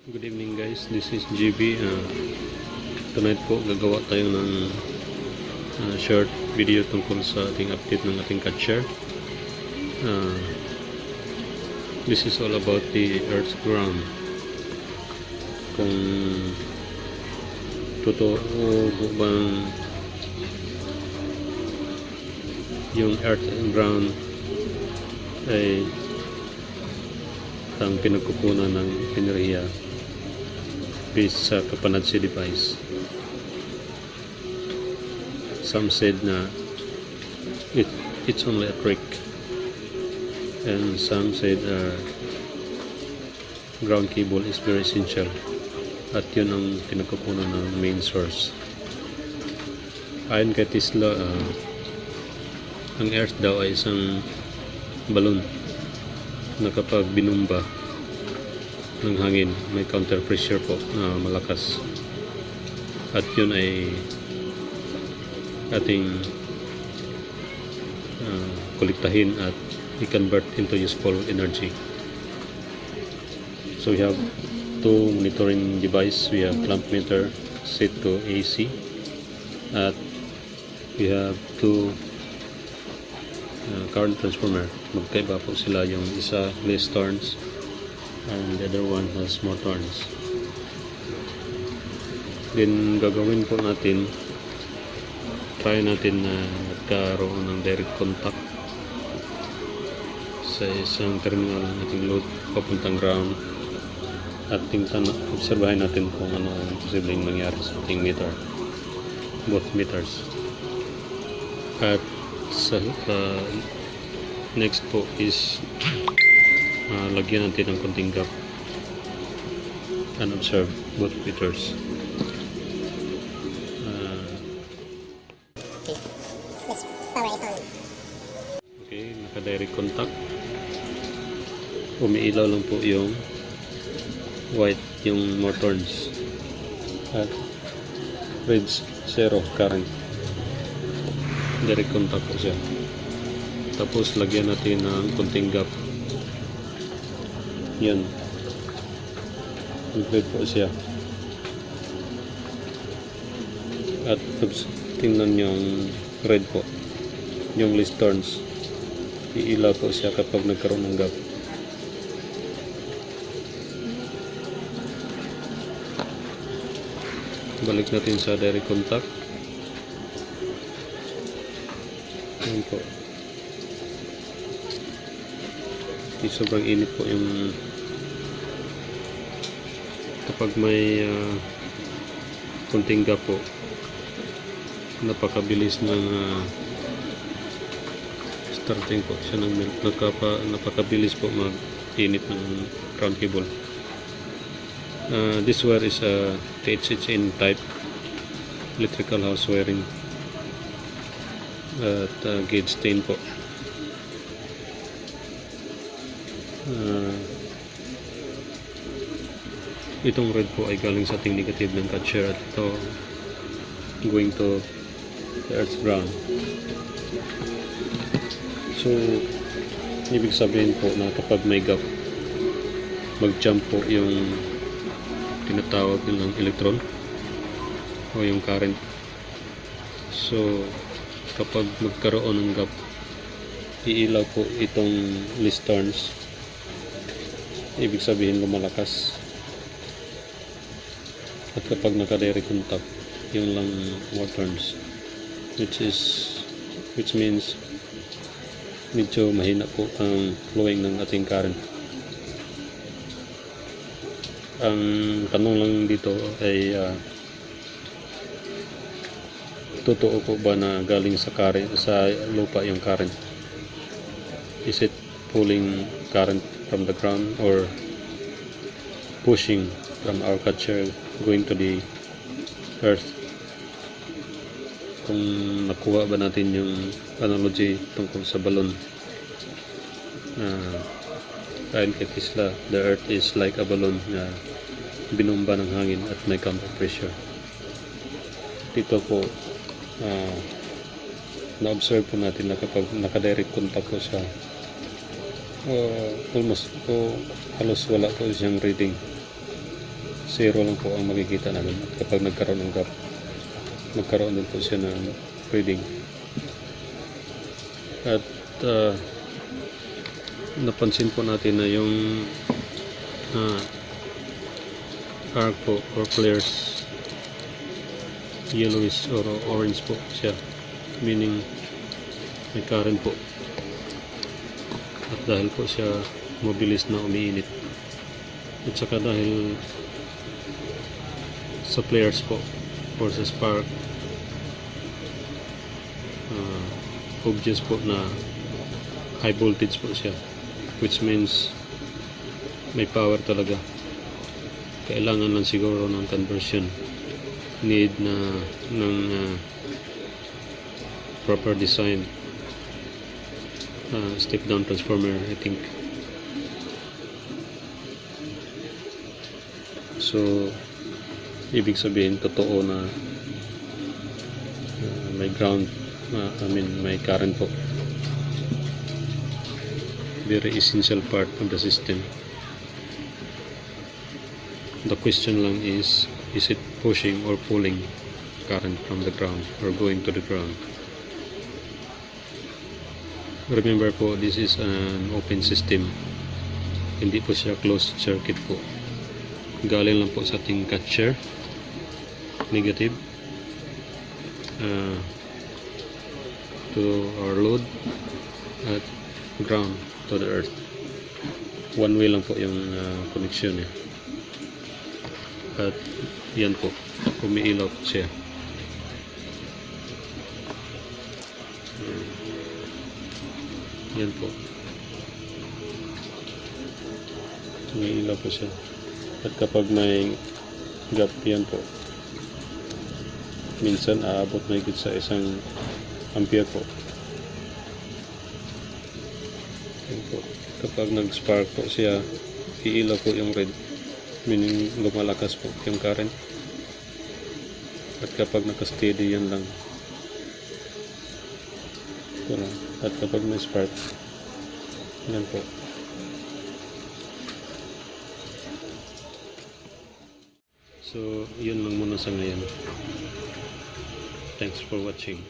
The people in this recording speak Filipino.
Good evening guys, this is GB. Tonight po gagawa tayo ng short video tungkol sa ating update ng ating catcher. This is all about the Earth's ground. Kung totoo bang yung Earth and ground ay ang pinagkukunan ng enerhiya based sa Kapanadsi device. Some said na it's only a trick, and some said ground cable is very essential at yun ang pinagkukunan ng main source. Ayon kay Tesla, ang Earth daw ay isang balon na kapag binumba ng hangin may counter pressure po na malakas, at yun ay ating kolektahin at i-convert into useful energy. So we have two monitoring device. We have clamp meter set to AC, at we have two current transformer. Magkaiba po sila, yung isa less turns and the other one has more turns. Then gagawin po natin, try natin na magkaroon ng direct contact sa isang terminal ng ating load papuntang ground, at obserbahin natin kung ano ang posibleng mangyari sa ating meter, both meters. At sa next po is lagyan natin ng konting gap and observe both meters. Okay, naka-direct contact. Umiilaw lang po yung white, yung more turns, at red zero current. Direct contact po siya. Tapos lagyan natin ng konting gap. Yan, complete po siya. At tingnan yung red po, yung list turns, iilaw po siya kapag nagkaroon ng gap. Balik natin sa direct contact. Yan po. Sobrang init po yung kapag may konting gap po, napakabilis ng starting po siya ng melt. Napakabilis po mag-init ng ground cable. This wire is a THHN type electrical house wiring at gauge 10 po. Itong red po ay galing sa ating negative ng catcher, at ito going to the Earth's ground. So ibig sabihin po na kapag may gap, mag-jump po yung tinatawag nilang electron o yung current. So kapag magkaroon ng gap, iilaw po itong list turns, ibig sabihin lumalakas. At kapag naka-direct contact, yung lang more turns, which means medyo mahina po ang flowing ng ating current. Ang tanong lang dito ay totoo po ba na galing sa current, sa lupa yung current? Is it pulling current from the ground or pushing from our catcher going to the earth? Kung nakuha ba natin yung analogy tungkol sa balon, ayon kay Tesla, the earth is like a balloon na binumba ng hangin at may counter pressure. Dito po na-observe po natin na kapag naka-direct contact po siya, almost po halos wala po siyang reading. zero lang po ang makikita natin. At kapag nagkaroon ng gap, magkaroon din po siya ng reading. At napansin po natin na yung arc po or flares yellowish or orange po siya, meaning may current po. At dahil po siya mabilis na umiinit, at saka dahil sa flares po or sa spark, obvious po na high voltage po siya, which means may power talaga. Kailangan lang siguro ng conversion, need na ng proper design step down transformer, I think. So ibig sabihin totoo na may ground, may current po. Very essential part of the system. The question lang is it pushing or pulling current from the ground or going to the ground? Remember po, this is an open system, hindi po siya closed circuit po. Galing lang po sa ating catcher, negative, to our load, at ground to the earth. One way lang po yung connection niya. At yan po, umiilaw po siya. Yan po, umiilaw po siya. At kapag may gap, yan po, minsan aabot na higit sa 1 ampere po. Yan po. Kapag nag-spark po siya, iilaw po yung red, meaning lumalakas po yung current. At kapag naka-steady, yan lang. Ito lang. At kapag may spark, yan po. So, yun lang muna sa ngayon. Thanks for watching.